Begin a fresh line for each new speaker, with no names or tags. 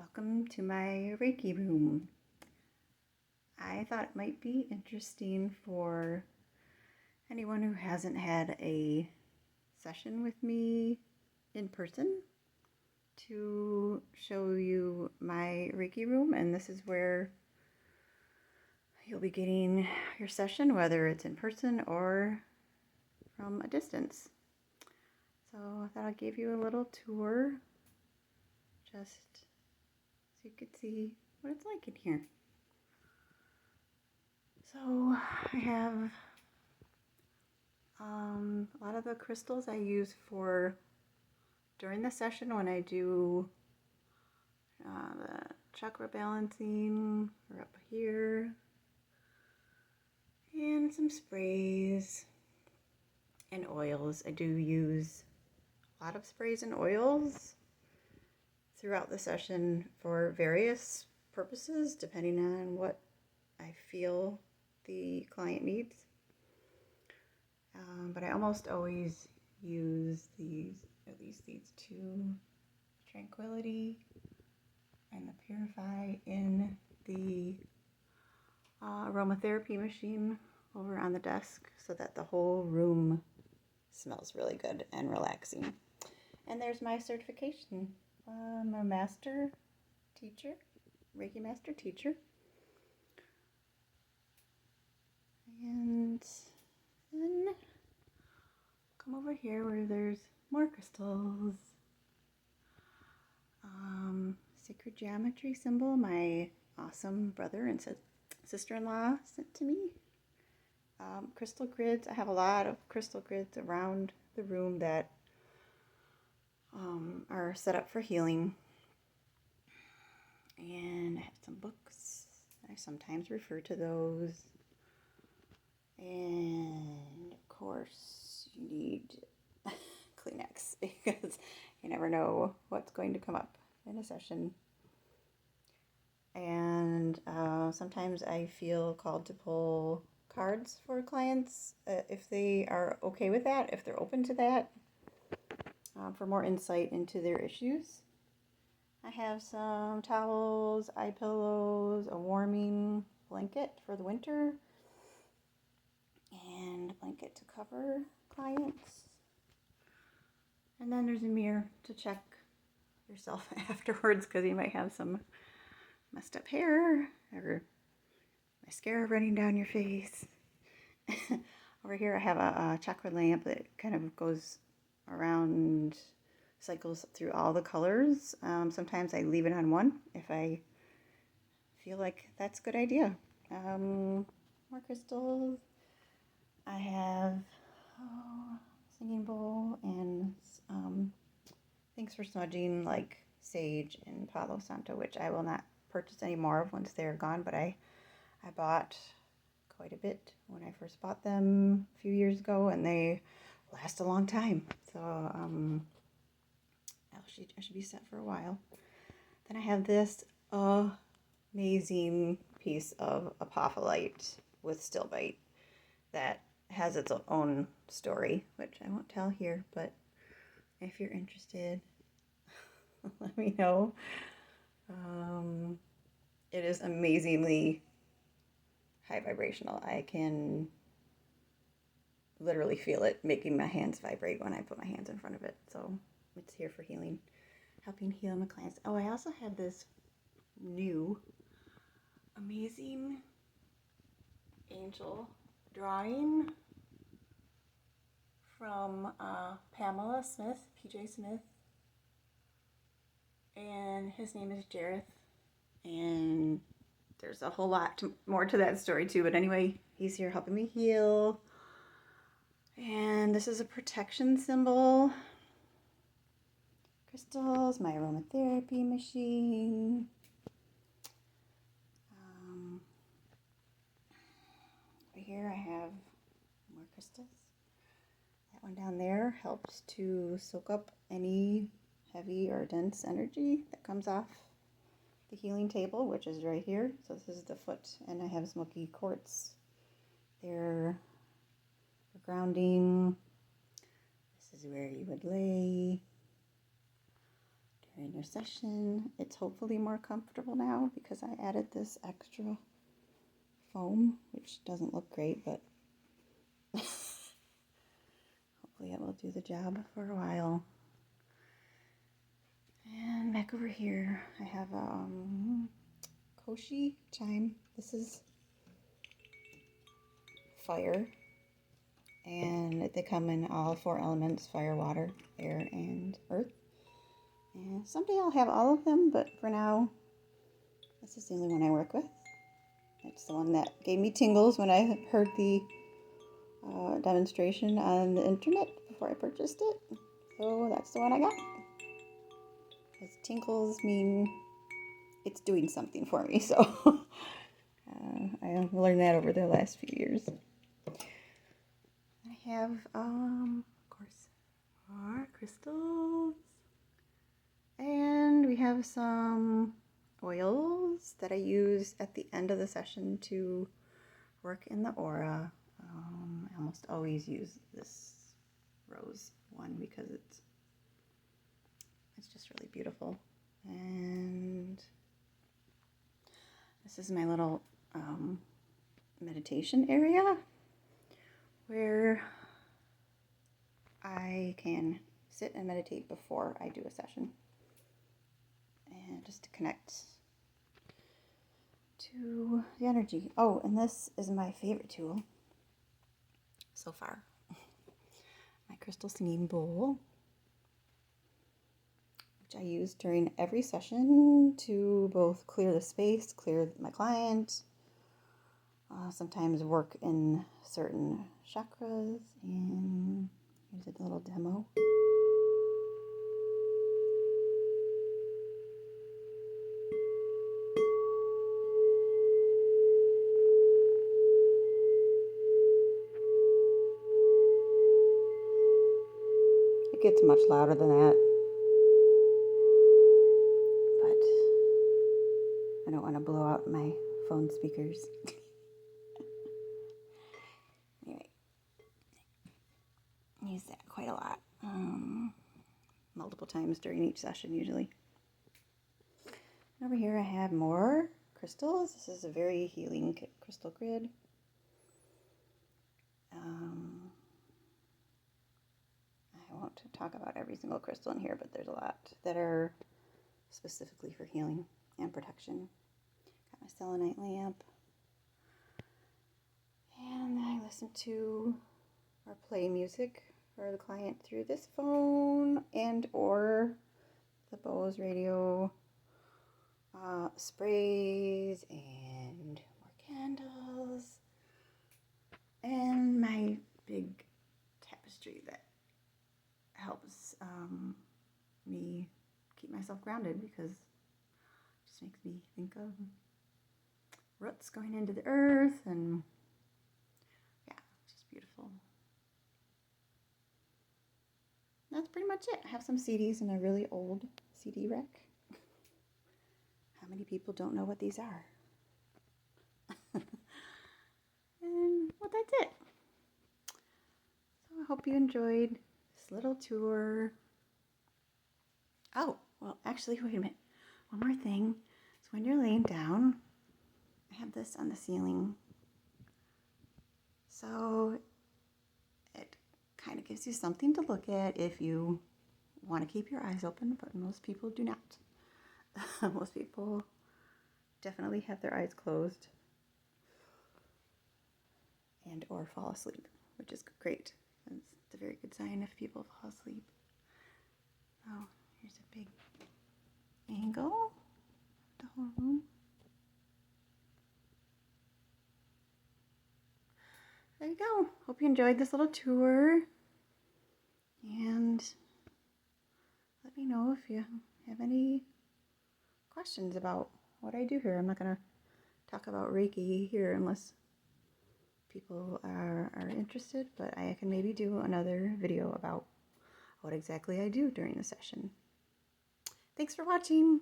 Welcome to my Reiki room. I thought it might be interesting for anyone who hasn't had a session with me in person to show you my Reiki room, and this is where you'll be getting your session, whether it's in person or from a distance. So I thought I'd give you a little tour just so you could see what it's like in here. So I have a lot of the crystals I use for during the session when I do the chakra balancing are up here, and some sprays and oils. I do use a lot of sprays and oils throughout the session for various purposes depending on what I feel the client needs. But I almost always use at least these two, Tranquility and the Purify, in the aromatherapy machine over on the desk so that the whole room smells really good and relaxing. And there's my certification. I'm a master teacher, Reiki master teacher. And then come over here where there's more crystals. Sacred geometry symbol my awesome brother and sister-in-law sent to me. Crystal grids. I have a lot of crystal grids around the room that are set up for healing. And I have some books. I sometimes refer to those. And of course, you need Kleenex because you never know what's going to come up in a session. And sometimes I feel called to pull cards for clients if they are okay with that, if they're open to that, for more insight into their issues. I have some towels, eye pillows, a warming blanket for the winter, and a blanket to cover clients. And then there's a mirror to check yourself afterwards because you might have some messed up hair or mascara running down your face. Over here I have a chakra lamp that kind of goes around, cycles through all the colors. Sometimes I leave it on one if I feel like that's a good idea. More crystals. I have singing bowl and things for smudging like sage and Palo Santo, which I will not purchase any more of once they're gone, but I bought quite a bit when I first bought them a few years ago, and they last a long time. So I should be set for a while. Then I have this amazing piece of apophyllite with stilbite that has its own story, which I won't tell here, but if you're interested, let me know. It is amazingly high vibrational. I can literally feel it making my hands vibrate when I put my hands in front of it. So it's here for healing, helping heal my clients. Oh, I also have this new amazing angel drawing from Pamela Smith, PJ Smith, and his name is Jareth, and there's a whole lot more to that story too, but anyway, he's here helping me heal. And this is a protection symbol. Crystals, my aromatherapy machine. Over here I have more crystals. That one down there helps to soak up any heavy or dense energy that comes off the healing table, which is right here. So this is the foot, and I have smoky quartz there for grounding. This is where you would lay during your session. It's hopefully more comfortable now because I added this extra foam, which doesn't look great, but hopefully it will do the job for a while. And back over here, I have Koshi chime. This is fire, and they come in all 4 elements: fire, water, air, and earth. And someday I'll have all of them, but for now, this is the only one I work with. It's the one that gave me tingles when I heard the demonstration on the internet before I purchased it. So that's the one I got. Because tingles mean it's doing something for me. So I learned that over the last few years. I have, of course, more crystals. And we have some oils that I use at the end of the session to work in the aura. I almost always use this rose one because it's just really beautiful. And this is my little meditation area where I can sit and meditate before I do a session, and just to connect to the energy. Oh, and this is my favorite tool so far. My crystal singing bowl, which I use during every session to both clear the space, clear my client, sometimes work in certain chakras, and here's a little demo. It gets much louder than that, but I don't want to blow out my phone speakers. Anyway, I use that quite a lot, multiple times during each session usually. Over here I have more crystals. This is a very healing crystal grid. I won't talk about every single crystal in here, but there's a lot that are specifically for healing and protection. Got my selenite lamp. And I listen to or play music for the client through this phone and or the Bose radio, sprays and more candles, and my big tapestry that helps me keep myself grounded because it just makes me think of roots going into the earth, and yeah, it's just beautiful. That's pretty much it. I have some CDs in a really old CD rack. How many people don't know what these are? And well, that's it. So I hope you enjoyed this little tour. Oh, well, actually, wait a minute. One more thing. So when you're laying down, I have this on the ceiling. So it kind of gives you something to look at if you want to keep your eyes open, but most people do not. Most people definitely have their eyes closed and or fall asleep, which is great. It's a very good sign if people fall asleep. Oh, here's a big angle of the whole room. There you go. Hope you enjoyed this little tour. And let me know if you have any questions about what I do here. I'm not going to talk about Reiki here unless people are interested, but I can maybe do another video about what exactly I do during the session. Thanks for watching.